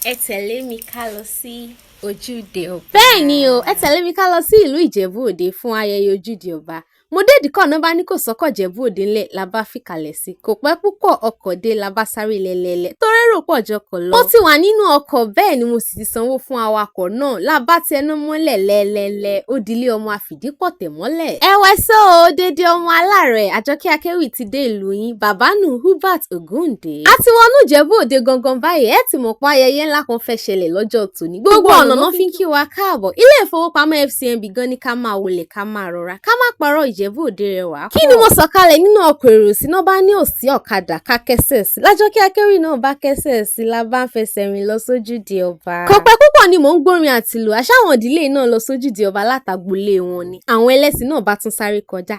Ẹ tẹ̀lé mi ká lọ sí Ojúde Ọba. Bẹ́ẹ̀ ni o, ẹ tẹ̀lé mi ká lọ sí ìlú Ìjẹ̀bú Òde fún ayẹyẹ Ojúde Ọba. Mo dé ìdíkọ̀ náà bá ní kò sọ́kọ̀ Ìjẹ̀bú Òde ńlẹ̀ la bá fìkàlẹ̀ sí. Kò pẹ́ púpọ̀ ọkọ̀ dé la bá sáré lẹ́lẹ́lẹ́ tó rérò pọ̀ jọkọ̀ lọ. Mo ti wà nínú ọkọ̀ bẹ́ẹ̀ ni mo sì ti sanwó fún awakọ̀ náà la bá tẹnu mọ́lẹ̀ lẹ́lẹ́lẹ́ ó dilé ọmọ àfìdípọ̀tẹ̀ mọ́lẹ̀. Ẹ̀wẹ̀ sọ o, dédé ọmọ aláàrẹ̀ Àjọkẹ́ Akéwì ti dé ìlú yín, bàbá nù Hubert Ògúndé. A ti wọnú Ìjẹ̀bú Òde gangan báyìí, ẹ ti mọ̀ pé ayẹyẹ ńlá kan fẹ́ ṣẹlẹ̀ lọ́jọ́ tòní. Gbogbo ọ̀nà náà fi ń kí wa káàbọ̀. Ilé ìfowópamọ́ FCMB gan ni ká máa wọlé ká máa rọra ká má parọ́ Ìjẹ̀bú Òde rẹwà pọ̀. Kí ni mo sọ̀kalẹ̀ nínú ọkọ̀ èrò sí náà bá ní òsì ọ̀kadà ká kẹ́sẹ̀ sí. Lájọkẹ́ Akéwì náà bá kẹ́sẹ̀ sí la bá ń fẹsẹ̀ rìn lọ sójúde ọba. Kò pẹ́ púpọ̀ ni mò ń gbórin àtìlù àṣàwọn ìdílé náà lọ sójúde ọba látàgbolé wọn ni. Àwọn ẹlẹ́sìn náà bá tún sáré kọjá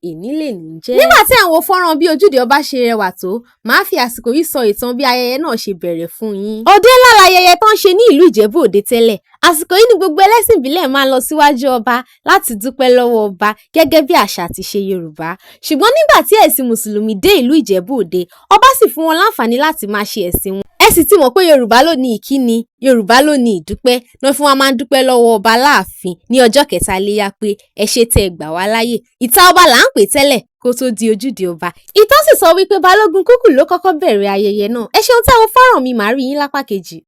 èní lè ní jẹ́. Nígbà tí àwọn fọ́nrán bí ojúde ọba ṣe rẹwà tó, màá fi àsìkò yìí sọ ìtàn bí ayẹyẹ náà ṣe bẹ̀rẹ̀ fún yín. Òde ńlá láyẹyẹ tó ń ṣe ní ìlú Ìjẹ̀bú Òde tẹ́lẹ̀. Àsìkò yìí ni gbogbo ẹlẹ́sìn ìbílẹ̀ máa ń lọ síwájú ọba láti dúpẹ́ lọ́wọ́ ọba gẹ́gẹ́ bí àṣà àti ṣe Yorùbá. Ṣùgbọ́n nígbà tí ẹ̀sìn Mùsùlùmí dé ìlú Ìjẹ̀bú Òde, ọba sì fún wọn láǹfààní láti máa ṣe ẹ̀sìn wọn. Ẹ sì ti mọ̀ pé Yorùbá ló ní ìkíni, Yorùbá ló ní ìdúpẹ́, náà fún wa máa ń dúpẹ́ lọ́wọ́ ọba láàfin ní ọjọ́ kẹta iléyá pé ẹ ṣé tẹ́ ẹ gbà wá láyè. Ìta ọba là ń pè tẹ́lẹ̀ kó tó di ojúde ọba. Ìtàn sì sọ wípé Balógun Kúkú ló kọ́kọ́ bẹ̀rẹ̀ ayẹyẹ náà. Ẹ ṣeun tí àwọn fọ́nrán mi máa rí yín lápá kejì.